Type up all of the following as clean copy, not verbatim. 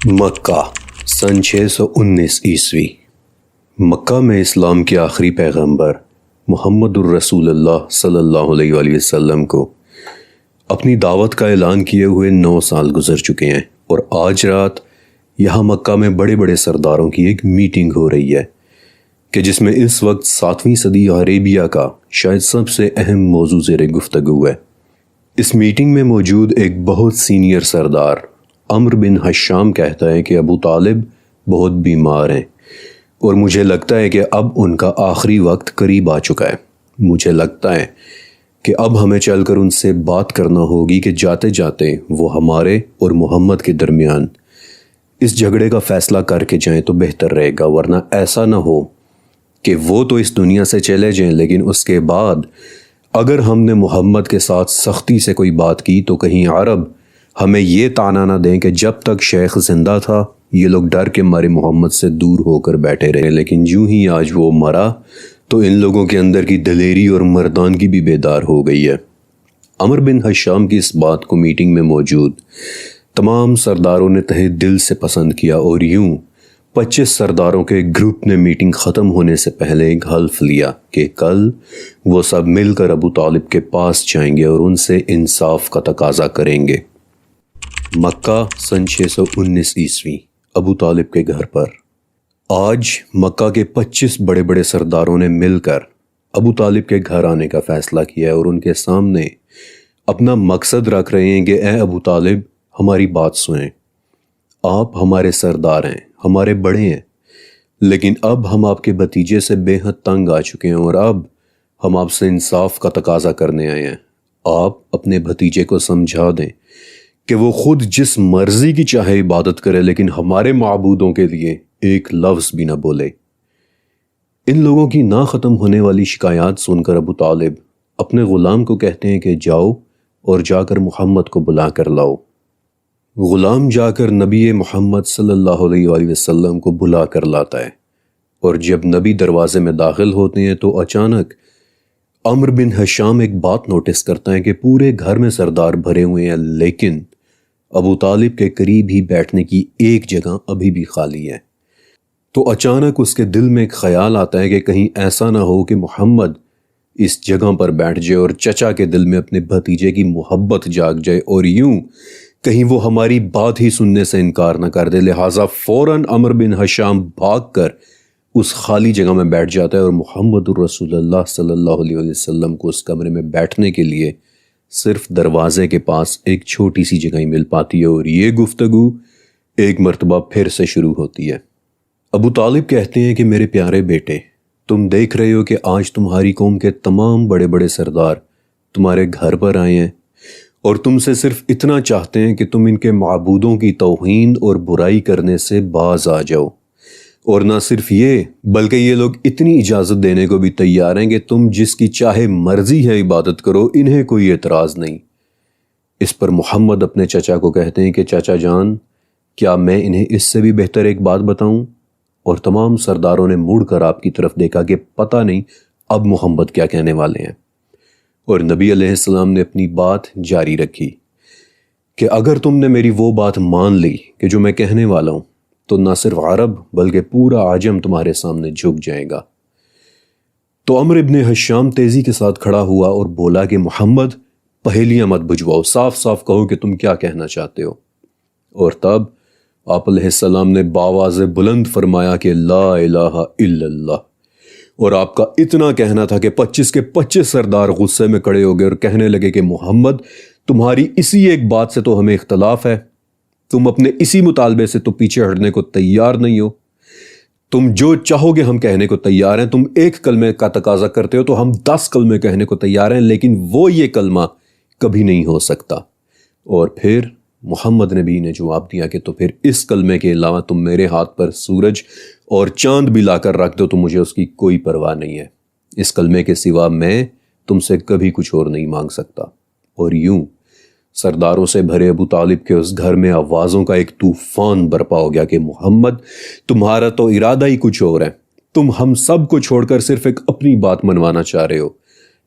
مکہ سن 619 عیسوی۔ مکہ میں اسلام کے آخری پیغمبر محمد الرسول اللہ صلی اللہ علیہ وآلہ وسلم کو اپنی دعوت کا اعلان کیے ہوئے 9 سال گزر چکے ہیں، اور آج رات یہاں مکہ میں بڑے بڑے سرداروں کی ایک میٹنگ ہو رہی ہے کہ جس میں اس وقت 7ویں صدی عربیہ کا شاید سب سے اہم موضوع زیر گفتگو ہے۔ اس میٹنگ میں موجود ایک بہت سینئر سردار عمرو بن حشام کہتا ہے کہ ابو طالب بہت بیمار ہیں اور مجھے لگتا ہے کہ اب ان کا آخری وقت قریب آ چکا ہے۔ مجھے لگتا ہے کہ اب ہمیں چل کر ان سے بات کرنا ہوگی کہ جاتے جاتے وہ ہمارے اور محمد کے درمیان اس جھگڑے کا فیصلہ کر کے جائیں تو بہتر رہے گا، ورنہ ایسا نہ ہو کہ وہ تو اس دنیا سے چلے جائیں لیکن اس کے بعد اگر ہم نے محمد کے ساتھ سختی سے کوئی بات کی تو کہیں عرب ہمیں یہ طعنہ نہ دیں کہ جب تک شیخ زندہ تھا یہ لوگ ڈر کے مارے محمد سے دور ہو کر بیٹھے رہے، لیکن جوں ہی آج وہ مرا تو ان لوگوں کے اندر کی دلیری اور مردانگی بھی بیدار ہو گئی ہے۔ عمرو بن حشام کی اس بات کو میٹنگ میں موجود تمام سرداروں نے تہہ دل سے پسند کیا، اور یوں 25 سرداروں کے گروپ نے میٹنگ ختم ہونے سے پہلے ایک حلف لیا کہ کل وہ سب مل کر ابو طالب کے پاس جائیں گے اور ان سے انصاف کا تقاضا کریں گے۔ مکہ سن 619 عیسوی، ابو طالب کے گھر پر۔ آج مکہ کے 25 بڑے بڑے سرداروں نے مل کر ابو طالب کے گھر آنے کا فیصلہ کیا ہے اور ان کے سامنے اپنا مقصد رکھ رہے ہیں کہ اے ابو طالب ہماری بات سنیں، آپ ہمارے سردار ہیں، ہمارے بڑے ہیں، لیکن اب ہم آپ کے بھتیجے سے بے حد تنگ آ چکے ہیں اور اب ہم آپ سے انصاف کا تقاضا کرنے آئے ہیں۔ آپ اپنے بھتیجے کو سمجھا دیں کہ وہ خود جس مرضی کی چاہے عبادت کرے لیکن ہمارے معبودوں کے لیے ایک لفظ بھی نہ بولے۔ ان لوگوں کی نہ ختم ہونے والی شکایات سن کر ابو طالب اپنے غلام کو کہتے ہیں کہ جاؤ اور جا کر محمد کو بلا کر لاؤ۔ غلام جا کر نبی محمد صلی اللہ علیہ وآلہ وسلم کو بلا کر لاتا ہے، اور جب نبی دروازے میں داخل ہوتے ہیں تو اچانک عمرو بن حشام ایک بات نوٹس کرتا ہے کہ پورے گھر میں سردار بھرے ہوئے ہیں لیکن ابو طالب کے قریب ہی بیٹھنے کی ایک جگہ ابھی بھی خالی ہے۔ تو اچانک اس کے دل میں ایک خیال آتا ہے کہ کہیں ایسا نہ ہو کہ محمد اس جگہ پر بیٹھ جائے اور چچا کے دل میں اپنے بھتیجے کی محبت جاگ جائے اور یوں کہیں وہ ہماری بات ہی سننے سے انکار نہ کر دے، لہٰذا فوراً عمرو بن حشام بھاگ کر اس خالی جگہ میں بیٹھ جاتا ہے اور محمد الرسول اللہ صلی اللہ علیہ وسلم کو اس کمرے میں بیٹھنے کے لیے صرف دروازے کے پاس ایک چھوٹی سی جگہ ہی مل پاتی ہے، اور یہ گفتگو ایک مرتبہ پھر سے شروع ہوتی ہے۔ ابو طالب کہتے ہیں کہ میرے پیارے بیٹے، تم دیکھ رہے ہو کہ آج تمہاری قوم کے تمام بڑے بڑے سردار تمہارے گھر پر آئے ہیں اور تم سے صرف اتنا چاہتے ہیں کہ تم ان کے معبودوں کی توہین اور برائی کرنے سے باز آ جاؤ، اور نہ صرف یہ بلکہ یہ لوگ اتنی اجازت دینے کو بھی تیار ہیں کہ تم جس کی چاہے مرضی ہے عبادت کرو، انہیں کوئی اعتراض نہیں۔ اس پر محمد اپنے چچا کو کہتے ہیں کہ چچا جان، کیا میں انہیں اس سے بھی بہتر ایک بات بتاؤں؟ اور تمام سرداروں نے مڑ کر آپ کی طرف دیکھا کہ پتہ نہیں اب محمد کیا کہنے والے ہیں، اور نبی علیہ السلام نے اپنی بات جاری رکھی کہ اگر تم نے میری وہ بات مان لی کہ جو میں کہنے والا ہوں تو نہ صرف عرب بلکہ پورا عجم تمہارے سامنے جھک جائے گا۔ تو عمرو بن حشام تیزی کے ساتھ کھڑا ہوا اور بولا کہ محمد پہیلیاں مت بجھواؤ، صاف صاف کہو کہ تم کیا کہنا چاہتے ہو۔ اور تب آپ علیہ السلام نے بآواز بلند فرمایا کہ لا الہ الا اللہ، اور آپ کا اتنا کہنا تھا کہ 25 کے 25 سردار غصے میں کھڑے ہو گئے اور کہنے لگے کہ محمد تمہاری اسی ایک بات سے تو ہمیں اختلاف ہے، تم اپنے اسی مطالبے سے تو پیچھے ہٹنے کو تیار نہیں ہو، تم جو چاہو گے ہم کہنے کو تیار ہیں، تم ایک کلمے کا تقاضا کرتے ہو تو ہم 10 کلمے کہنے کو تیار ہیں، لیکن وہ یہ کلمہ کبھی نہیں ہو سکتا۔ اور پھر محمد نبی نے جواب دیا کہ تو پھر اس کلمے کے علاوہ تم میرے ہاتھ پر سورج اور چاند بھی لا کر رکھ دو تو مجھے اس کی کوئی پرواہ نہیں ہے، اس کلمے کے سوا میں تم سے کبھی کچھ اور نہیں مانگ سکتا۔ اور یوں سرداروں سے بھرے ابو طالب کے اس گھر میں آوازوں کا ایک طوفان برپا ہو گیا کہ محمد تمہارا تو ارادہ ہی کچھ اور ہے، تم ہم سب کو چھوڑ کر صرف ایک اپنی بات منوانا چاہ رہے ہو،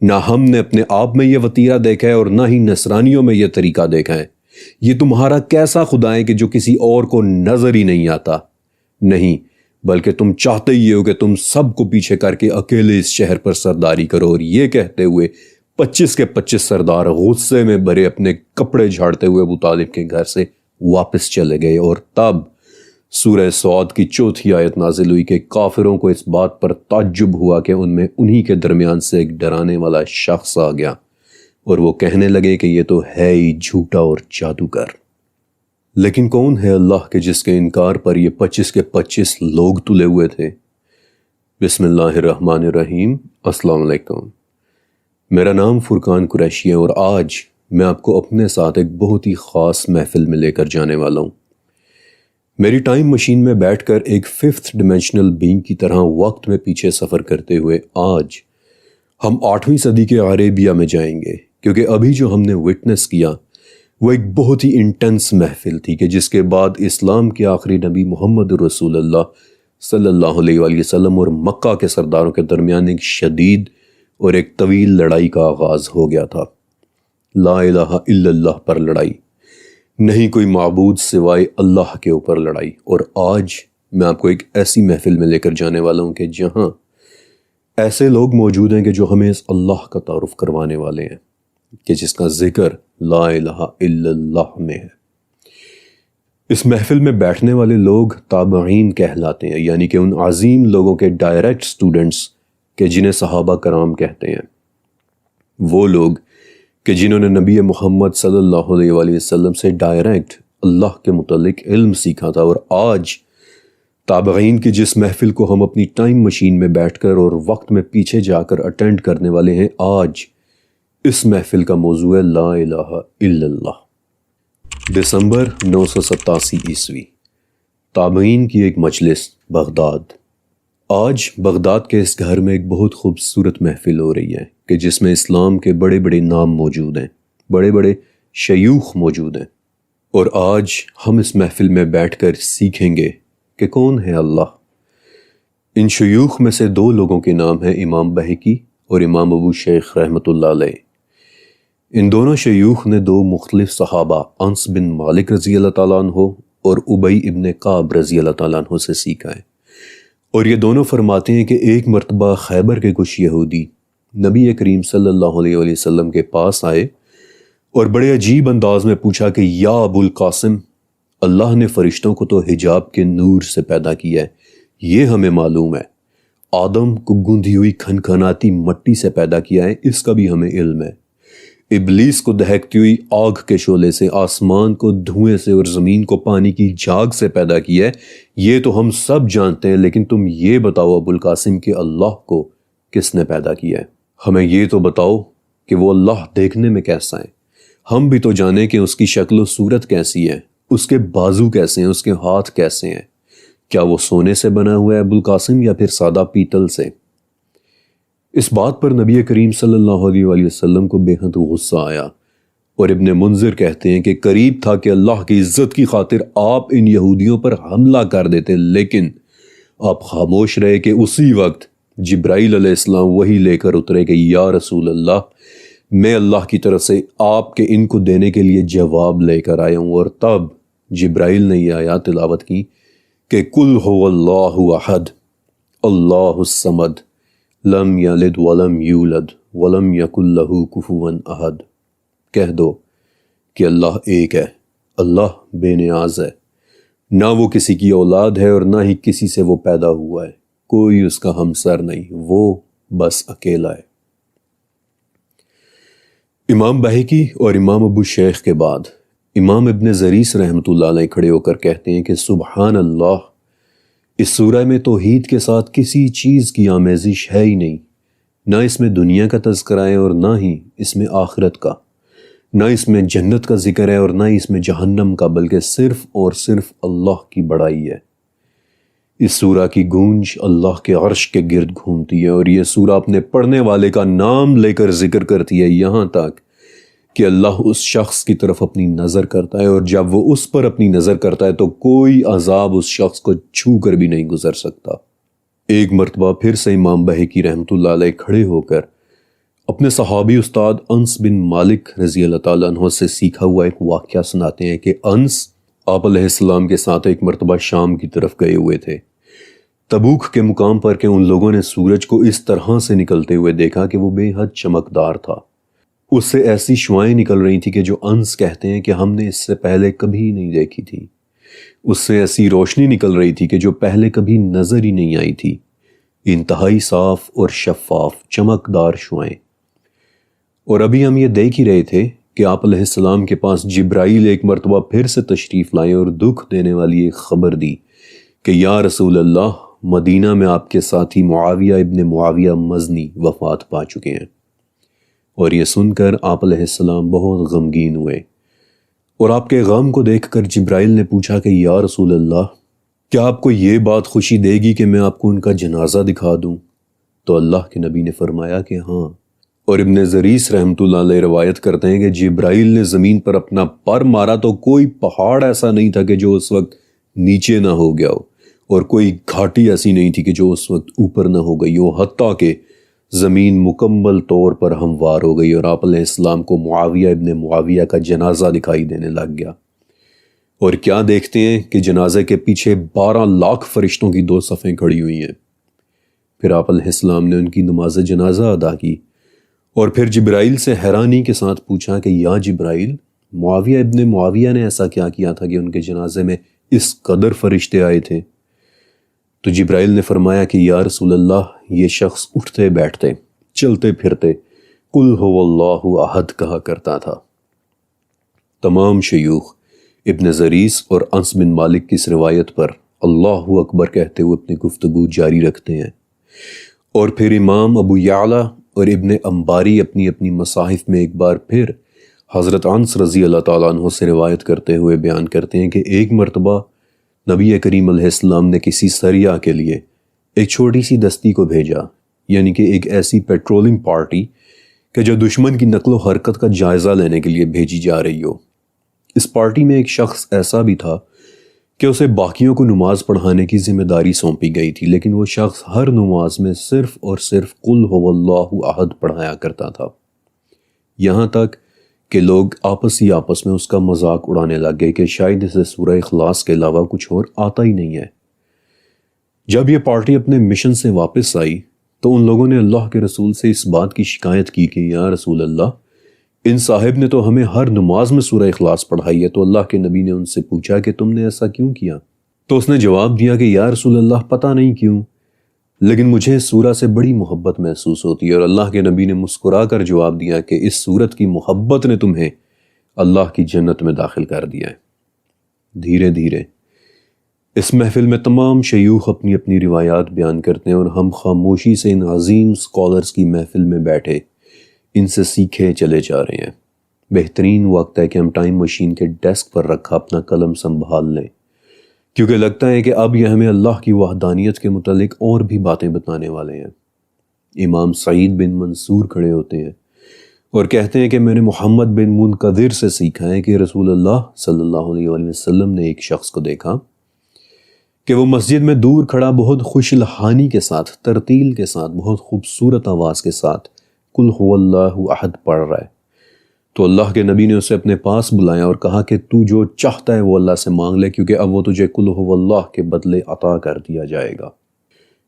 نہ ہم نے اپنے آپ میں یہ وتیرہ دیکھا ہے اور نہ ہی نصرانیوں میں یہ طریقہ دیکھا ہے یہ تمہارا کیسا خدا ہے کہ جو کسی اور کو نظر ہی نہیں آتا؟ نہیں، بلکہ تم چاہتے ہی ہو کہ تم سب کو پیچھے کر کے اکیلے اس شہر پر سرداری کرو۔ اور یہ کہتے ہوئے 25 کے 25 سردار غصے میں بھرے اپنے کپڑے جھاڑتے ہوئے ابو طالب کے گھر سے واپس چلے گئے۔ اور تب سورہ صاد کی 4تھی آیت نازل ہوئی کہ کافروں کو اس بات پر تعجب ہوا کہ ان میں انہی کے درمیان سے ایک ڈرانے والا شخص آ گیا، اور وہ کہنے لگے کہ یہ تو ہے ہی جھوٹا اور جادوگر۔ لیکن کون ہے اللہ کے جس کے انکار پر یہ 25 کے 25 لوگ تلے ہوئے تھے؟ بسم اللہ الرحمن الرحیم۔ السلام علیکم، میرا نام فرقان قریشی ہے، اور آج میں آپ کو اپنے ساتھ ایک بہت ہی خاص محفل میں لے کر جانے والا ہوں۔ میری ٹائم مشین میں بیٹھ کر ایک 5th ڈیمینشنل بینگ کی طرح وقت میں پیچھے سفر کرتے ہوئے آج ہم 8ویں صدی کے عربیہ میں جائیں گے، کیونکہ ابھی جو ہم نے وٹنس کیا وہ ایک بہت ہی انٹینس محفل تھی کہ جس کے بعد اسلام کے آخری نبی محمد رسول اللہ صلی اللہ علیہ وآلہ وسلم اور مکہ کے سرداروں کے درمیان ایک شدید اور ایک طویل لڑائی کا آغاز ہو گیا تھا۔ لا الہ الا اللہ پر لڑائی، نہیں کوئی معبود سوائے اللہ کے اوپر لڑائی۔ اور آج میں آپ کو ایک ایسی محفل میں لے کر جانے والا ہوں کہ جہاں ایسے لوگ موجود ہیں کہ جو ہمیں اس اللہ کا تعارف کروانے والے ہیں کہ جس کا ذکر لا الہ الا اللہ میں ہے۔ اس محفل میں بیٹھنے والے لوگ تابعین کہلاتے ہیں، یعنی کہ ان عظیم لوگوں کے ڈائریکٹ سٹوڈنٹس کہ جنہیں صحابہ کرام کہتے ہیں، وہ لوگ کہ جنہوں نے نبی محمد صلی اللہ علیہ وآلہ وسلم سے ڈائریکٹ اللہ کے متعلق علم سیکھا تھا۔ اور آج تابعین کی جس محفل کو ہم اپنی ٹائم مشین میں بیٹھ کر اور وقت میں پیچھے جا کر اٹینڈ کرنے والے ہیں، آج اس محفل کا موضوع ہے لا الہ الا اللہ۔ دسمبر 987 عیسوی، تابعین کی ایک مجلس، بغداد۔ آج بغداد کے اس گھر میں ایک بہت خوبصورت محفل ہو رہی ہے کہ جس میں اسلام کے بڑے بڑے نام موجود ہیں، بڑے بڑے شیوخ موجود ہیں۔ اور آج ہم اس محفل میں بیٹھ کر سیکھیں گے کہ کون ہے اللہ۔ ان شیوخ میں سے 2 لوگوں کے نام ہیں امام بہقی اور امام ابو شیخ رحمۃ اللہ علیہ۔ ان دونوں شیوخ نے 2 مختلف صحابہ انس بن مالک رضی اللہ تعالیٰ عنہ اور ابی ابن کعب رضی اللہ تعالیٰ عنہ سے سیکھا ہے۔ اور یہ دونوں فرماتے ہیں کہ ایک مرتبہ خیبر کے کچھ یہودی نبی کریم صلی اللہ علیہ وآلہ وسلم کے پاس آئے اور بڑے عجیب انداز میں پوچھا کہ یا ابو القاسم، اللہ نے فرشتوں کو تو حجاب کے نور سے پیدا کیا ہے، یہ ہمیں معلوم ہے۔ آدم کو گوندھی ہوئی کھنکھناتی مٹی سے پیدا کیا ہے، اس کا بھی ہمیں علم ہے۔ ابلیس کو دہکتی ہوئی آگ کے شعلے سے، آسمان کو دھوئیں سے اور زمین کو پانی کی جھاگ سے پیدا کیا ہے، یہ تو ہم سب جانتے ہیں۔ لیکن تم یہ بتاؤ ابو القاسم کہ اللہ کو کس نے پیدا کیا ہے؟ ہمیں یہ تو بتاؤ کہ وہ اللہ دیکھنے میں کیسا ہے؟ ہم بھی تو جانیں کہ اس کی شکل و صورت کیسی ہے، اس کے بازو کیسے ہیں، اس کے ہاتھ کیسے ہیں، کیا وہ سونے سے بنا ہوا ہے ابو القاسم یا پھر سادہ پیتل سے؟ اس بات پر نبی کریم صلی اللہ علیہ وآلہ وسلم کو بے حد غصہ آیا، اور ابن منذر کہتے ہیں کہ قریب تھا کہ اللہ کی عزت کی خاطر آپ ان یہودیوں پر حملہ کر دیتے، لیکن آپ خاموش رہے کہ اسی وقت جبرائیل علیہ السلام وہی لے کر اترے کہ یا رسول اللہ، میں اللہ کی طرف سے آپ کے ان کو دینے کے لیے جواب لے کر آیا ہوں۔ اور تب جبرائیل نے یہ آیات تلاوت کی کہ قل هو اللہ احد اللہ الصمد لم یلد ولم یولد ولم یکن لہ کفوا احد۔ کہہ دو کہ اللہ ایک ہے، اللہ بے نیاز ہے، نہ وہ کسی کی اولاد ہے اور نہ ہی کسی سے وہ پیدا ہوا ہے، کوئی اس کا ہمسر نہیں، وہ بس اکیلا ہے۔ امام بہقی اور امام ابو شیخ کے بعد امام ابن زریس رحمۃ اللہ علیہ کھڑے ہو کر کہتے ہیں کہ سبحان اللہ، اس سورہ میں توحید کے ساتھ کسی چیز کی آمیزش ہے ہی نہیں، نہ اس میں دنیا کا تذکرہ ہے اور نہ ہی اس میں آخرت کا، نہ اس میں جنت کا ذکر ہے اور نہ ہی اس میں جہنم کا، بلکہ صرف اور صرف اللہ کی بڑائی ہے۔ اس سورہ کی گونج اللہ کے عرش کے گرد گھومتی ہے، اور یہ سورہ اپنے پڑھنے والے کا نام لے کر ذکر کرتی ہے، یہاں تک کہ اللہ اس شخص کی طرف اپنی نظر کرتا ہے، اور جب وہ اس پر اپنی نظر کرتا ہے تو کوئی عذاب اس شخص کو چھو کر بھی نہیں گزر سکتا۔ ایک مرتبہ پھر سے امام بہقی رحمۃ اللہ علیہ کھڑے ہو کر اپنے صحابی استاد انس بن مالک رضی اللہ تعالیٰ عنہ سے سیکھا ہوا ایک واقعہ سناتے ہیں کہ انس آپ علیہ السلام کے ساتھ ایک مرتبہ شام کی طرف گئے ہوئے تھے۔ تبوک کے مقام پر کہ ان لوگوں نے سورج کو اس طرح سے نکلتے ہوئے دیکھا کہ وہ بے حد چمکدار تھا۔ اس سے ایسی شعائیں نکل رہی تھی کہ جو انس کہتے ہیں کہ ہم نے اس سے پہلے کبھی نہیں دیکھی تھی۔ اس سے ایسی روشنی نکل رہی تھی کہ جو پہلے کبھی نظر ہی نہیں آئی تھی، انتہائی صاف اور شفاف چمکدار شعائیں۔ اور ابھی ہم یہ دیکھ ہی رہے تھے کہ آپ علیہ السلام کے پاس جبرائیل ایک مرتبہ پھر سے تشریف لائے اور دکھ دینے والی ایک خبر دی کہ یا رسول اللہ، مدینہ میں آپ کے ساتھی معاویہ ابن معاویہ مزنی وفات پا چکے ہیں۔ اور یہ سن کر آپ علیہ السلام بہت غمگین ہوئے، اور آپ کے غم کو دیکھ کر جبرائیل نے پوچھا کہ یا رسول اللہ، کیا آپ کو یہ بات خوشی دے گی کہ میں آپ کو ان کا جنازہ دکھا دوں؟ تو اللہ کے نبی نے فرمایا کہ ہاں۔ اور ابن زریس رحمۃ اللہ علیہ روایت کرتے ہیں کہ جبرائیل نے زمین پر اپنا پر مارا تو کوئی پہاڑ ایسا نہیں تھا کہ جو اس وقت نیچے نہ ہو گیا ہو، اور کوئی گھاٹی ایسی نہیں تھی کہ جو اس وقت اوپر نہ ہو گئی ہو، حتیٰ کہ زمین مکمل طور پر ہموار ہو گئی اور آپ علیہ السلام کو معاویہ ابن معاویہ کا جنازہ دکھائی دینے لگ گیا۔ اور کیا دیکھتے ہیں کہ جنازے کے پیچھے 12 لاکھ فرشتوں کی 2 صفیں کھڑی ہوئی ہیں۔ پھر آپ علیہ السلام نے ان کی نماز جنازہ ادا کی، اور پھر جبرائیل سے حیرانی کے ساتھ پوچھا کہ یا جبرائیل، معاویہ ابن معاویہ نے ایسا کیا تھا کہ ان کے جنازے میں اس قدر فرشتے آئے تھے؟ تو جبرائیل نے فرمایا کہ یا رسول اللہ، یہ شخص اٹھتے بیٹھتے چلتے پھرتے قل هو اللہ احد کہا کرتا تھا۔ تمام شیوخ ابن زریس اور انس بن مالک کی اس روایت پر اللہ اکبر کہتے ہوئے اپنی گفتگو جاری رکھتے ہیں۔ اور پھر امام ابو یعلا اور ابن انباری اپنی اپنی مصاحف میں ایک بار پھر حضرت انس رضی اللہ تعالیٰ عنہ سے روایت کرتے ہوئے بیان کرتے ہیں کہ ایک مرتبہ نبی کریم علیہ السلام نے کسی سریہ کے لیے ایک چھوٹی سی دستی کو بھیجا، یعنی کہ ایک ایسی پیٹرولنگ پارٹی کہ جو دشمن کی نقل و حرکت کا جائزہ لینے کے لیے بھیجی جا رہی ہو۔ اس پارٹی میں ایک شخص ایسا بھی تھا کہ اسے باقیوں کو نماز پڑھانے کی ذمہ داری سونپی گئی تھی، لیکن وہ شخص ہر نماز میں صرف اور صرف قل هو اللہ احد پڑھایا کرتا تھا، یہاں تک کہ لوگ آپس میں اس کا مذاق اڑانے لگ گئے کہ شاید اسے سورہ اخلاص کے علاوہ کچھ اور آتا ہی نہیں ہے۔ جب یہ پارٹی اپنے مشن سے واپس آئی تو ان لوگوں نے اللہ کے رسول سے اس بات کی شکایت کی کہ یا رسول اللہ، ان صاحب نے تو ہمیں ہر نماز میں سورہ اخلاص پڑھائی ہے۔ تو اللہ کے نبی نے ان سے پوچھا کہ تم نے ایسا کیوں کیا؟ تو اس نے جواب دیا کہ یا رسول اللہ، پتہ نہیں کیوں، لیکن مجھے اس سورہ سے بڑی محبت محسوس ہوتی ہے۔ اور اللہ کے نبی نے مسکرا کر جواب دیا کہ اس سورت کی محبت نے تمہیں اللہ کی جنت میں داخل کر دیا ہے۔ دھیرے دھیرے اس محفل میں تمام شیوخ اپنی اپنی روایات بیان کرتے ہیں، اور ہم خاموشی سے ان عظیم سکولرز کی محفل میں بیٹھے ان سے سیکھے چلے جا رہے ہیں۔ بہترین وقت ہے کہ ہم ٹائم مشین کے ڈیسک پر رکھا اپنا قلم سنبھال لیں، کیونکہ لگتا ہے کہ اب یہ ہمیں اللہ کی وحدانیت کے متعلق اور بھی باتیں بتانے والے ہیں۔ امام سعید بن منصور کھڑے ہوتے ہیں اور کہتے ہیں کہ میں نے محمد بن منقدر سے سیکھا ہے کہ رسول اللہ صلی اللہ علیہ وآلہ وسلم نے ایک شخص کو دیکھا کہ وہ مسجد میں دور کھڑا بہت خوش لحانی کے ساتھ، ترتیل کے ساتھ، بہت خوبصورت آواز کے ساتھ قل هو اللہ احد پڑھ رہا ہے۔ تو اللہ کے نبی نے اسے اپنے پاس بلایا اور کہا کہ تو جو چاہتا ہے وہ اللہ سے مانگ لے، کیونکہ اب وہ تجھے قل هو اللہ کے بدلے عطا کر دیا جائے گا۔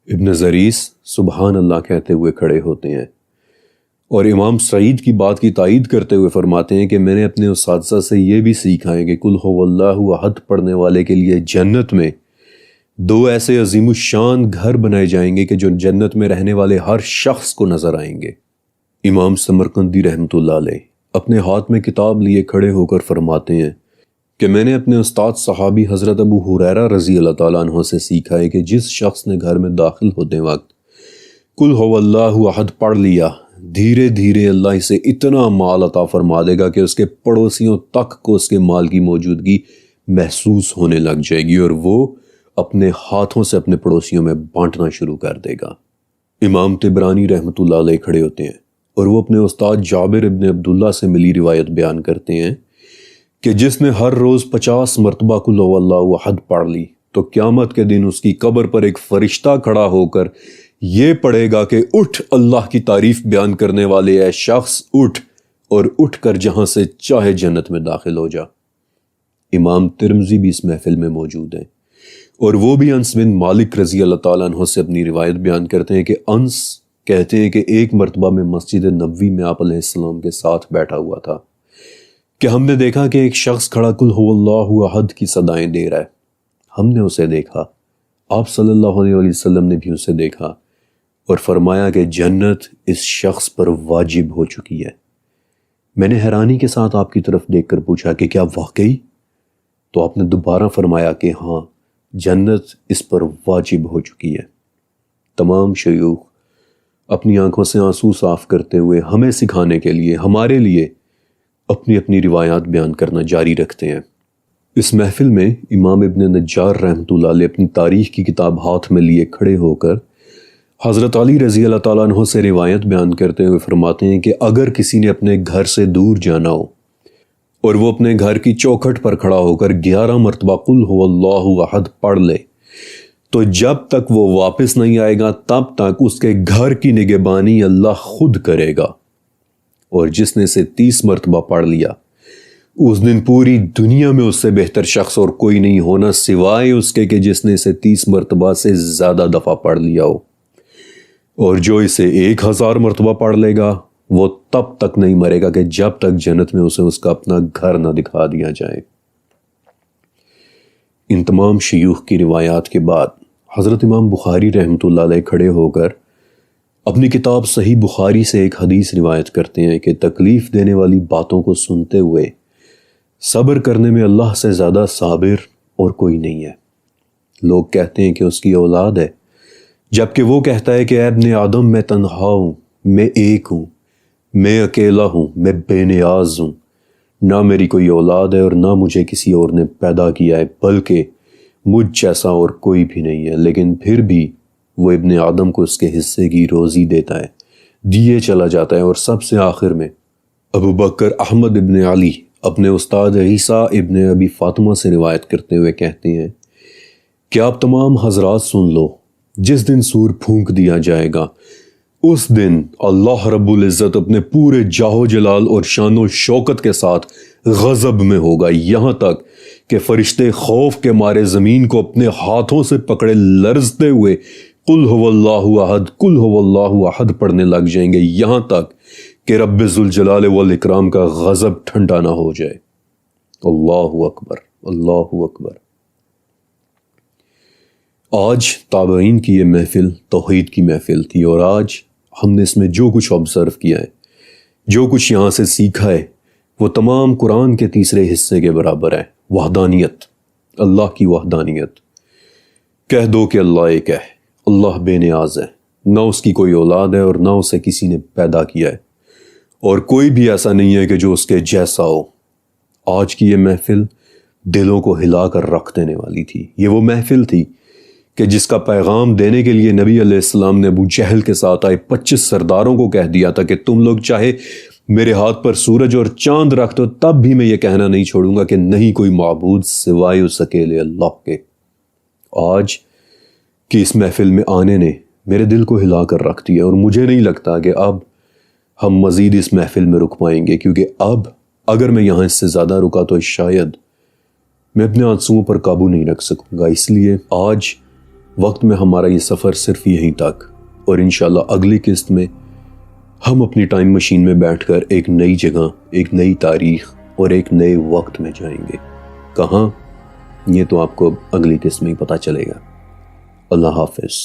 ابن زریس سبحان اللہ کہتے ہوئے کھڑے ہوتے ہیں، اور امام سعید کی بات کی تائید کرتے ہوئے فرماتے ہیں کہ میں نے اپنے اساتذہ سے یہ بھی سیکھا ہے کہ قل هو اللہ احد پڑھنے والے کے لیے جنت میں 2 ایسے عظیم الشان گھر بنائے جائیں گے کہ جو جنت میں رہنے والے ہر شخص کو نظر آئیں گے۔ امام سمرقندی رحمۃ اللہ علیہ اپنے ہاتھ میں کتاب لیے کھڑے ہو کر فرماتے ہیں کہ میں نے اپنے استاد صحابی حضرت ابو ہریرہ رضی اللہ تعالیٰ عنہ سے سیکھا ہے کہ جس شخص نے گھر میں داخل ہوتے وقت قل هو اللہ احد پڑھ لیا، دھیرے دھیرے اللہ اسے اتنا مال عطا فرما دے گا کہ اس کے پڑوسیوں تک کو اس کے مال کی موجودگی محسوس ہونے لگ جائے گی، اور وہ اپنے ہاتھوں سے اپنے پڑوسیوں میں بانٹنا شروع کر دے گا۔ امام طبرانی رحمۃ اللہ علیہ کھڑے ہوتے ہیں اور وہ اپنے استاد جابر ابن عبداللہ سے ملی روایت بیان کرتے ہیں کہ جس نے ہر روز 50 مرتبہ قل هو اللہ احد پڑھ لی تو قیامت کے دن اس کی قبر پر ایک فرشتہ کھڑا ہو کر یہ پڑھے گا کہ اٹھ اللہ کی تعریف بیان کرنے والے اے شخص اٹھ، اور اٹھ کر جہاں سے چاہے جنت میں داخل ہو جا۔ امام ترمذی بھی اس محفل میں موجود ہیں، اور وہ بھی انس بن مالک رضی اللہ تعالیٰ عنہ سے اپنی روایت بیان کرتے ہیں کہ انس کہتے ہیں کہ ایک مرتبہ میں مسجد نبوی میں آپ علیہ السلام کے ساتھ بیٹھا ہوا تھا کہ ہم نے دیکھا کہ ایک شخص کھڑا قل هو اللہ احد کی صدائیں دے رہا ہے۔ ہم نے اسے دیکھا، آپ صلی اللہ علیہ وسلم نے بھی اسے دیکھا اور فرمایا کہ جنت اس شخص پر واجب ہو چکی ہے۔ میں نے حیرانی کے ساتھ آپ کی طرف دیکھ کر پوچھا کہ کیا واقعی؟ تو آپ نے دوبارہ فرمایا کہ ہاں، جنت اس پر واجب ہو چکی ہے۔ تمام شیوخ اپنی آنکھوں سے آنسو صاف کرتے ہوئے ہمیں سکھانے کے لیے، ہمارے لیے اپنی اپنی روایات بیان کرنا جاری رکھتے ہیں۔ اس محفل میں امام ابن نجار رحمۃ اللہ علیہ اپنی تاریخ کی کتاب ہاتھ میں لیے کھڑے ہو کر حضرت علی رضی اللہ تعالیٰ عنہ سے روایت بیان کرتے ہوئے فرماتے ہیں کہ اگر کسی نے اپنے گھر سے دور جانا ہو اور وہ اپنے گھر کی چوکھٹ پر کھڑا ہو کر 11 مرتبہ قل هو اللہ احد پڑھ لے تو جب تک وہ واپس نہیں آئے گا تب تک اس کے گھر کی نگہبانی اللہ خود کرے گا، اور جس نے اسے 30 مرتبہ پڑھ لیا اس دن پوری دنیا میں اس سے بہتر شخص اور کوئی نہیں ہونا سوائے اس کے کہ جس نے اسے 30 مرتبہ سے زیادہ دفعہ پڑھ لیا ہو، اور جو اسے 1000 مرتبہ پڑھ لے گا وہ تب تک نہیں مرے گا کہ جب تک جنت میں اسے اس کا اپنا گھر نہ دکھا دیا جائے۔ ان تمام شیوخ کی روایات کے بعد حضرت امام بخاری رحمۃ اللہ علیہ کھڑے ہو کر اپنی کتاب صحیح بخاری سے ایک حدیث روایت کرتے ہیں کہ تکلیف دینے والی باتوں کو سنتے ہوئے صبر کرنے میں اللہ سے زیادہ صابر اور کوئی نہیں ہے۔ لوگ کہتے ہیں کہ اس کی اولاد ہے، جبکہ وہ کہتا ہے کہ اے ابن آدم میں تنہا ہوں، میں ایک ہوں، میں اکیلا ہوں، میں بے نیاز ہوں، نہ میری کوئی اولاد ہے اور نہ مجھے کسی اور نے پیدا کیا ہے، بلکہ مجھ جیسا اور کوئی بھی نہیں ہے، لیکن پھر بھی وہ ابن آدم کو اس کے حصے کی روزی دیتا ہے، دیے چلا جاتا ہے۔ اور سب سے آخر میں ابو بکر احمد ابن علی اپنے استاد عیسیٰ ابن ابی فاطمہ سے روایت کرتے ہوئے کہتے ہیں کہ آپ تمام حضرات سن لو، جس دن سور پھونک دیا جائے گا اس دن اللہ رب العزت اپنے پورے جاہ جلال اور شان و شوکت کے ساتھ غضب میں ہوگا، یہاں تک کہ فرشتے خوف کے مارے زمین کو اپنے ہاتھوں سے پکڑے لرزتے ہوئے قل هو اللہ احد قل هو اللہ احد پڑھنے لگ جائیں گے، یہاں تک کہ رب ذوالجلال والاکرام کا غضب ٹھنڈا نہ ہو جائے۔ اللہ اکبر، اللہ اکبر۔ آج تابعین کی یہ محفل توحید کی محفل تھی، اور آج ہم نے اس میں جو کچھ آبزرو کیا ہے، جو کچھ یہاں سے سیکھا ہے، وہ تمام قرآن کے تیسرے حصے کے برابر ہے۔ وحدانیت، اللہ کی وحدانیت۔ کہہ دو کہ اللہ ایک ہے، اللہ بے نیاز ہے، نہ اس کی کوئی اولاد ہے اور نہ اسے کسی نے پیدا کیا ہے، اور کوئی بھی ایسا نہیں ہے کہ جو اس کے جیسا ہو۔ آج کی یہ محفل دلوں کو ہلا کر رکھ دینے والی تھی۔ یہ وہ محفل تھی کہ جس کا پیغام دینے کے لیے نبی علیہ السلام نے ابو جہل کے ساتھ آئے 25 سرداروں کو کہہ دیا تھا کہ تم لوگ چاہے میرے ہاتھ پر سورج اور چاند رکھ دو، تب بھی میں یہ کہنا نہیں چھوڑوں گا کہ نہیں کوئی معبود سوائے اس اکیلے اللہ کے۔ آج کی اس محفل میں آنے نے میرے دل کو ہلا کر رکھ دیا، اور مجھے نہیں لگتا کہ اب ہم مزید اس محفل میں رک پائیں گے، کیونکہ اب اگر میں یہاں اس سے زیادہ رکا تو شاید میں اپنے آنسوؤں پر قابو نہیں رکھ سکوں گا۔ اس لیے آج وقت میں ہمارا یہ سفر صرف یہیں تک، اور انشاءاللہ اگلی قسط میں ہم اپنی ٹائم مشین میں بیٹھ کر ایک نئی جگہ، ایک نئی تاریخ اور ایک نئے وقت میں جائیں گے۔ کہاں، یہ تو آپ کو اگلی قسط میں ہی پتہ چلے گا۔ اللہ حافظ۔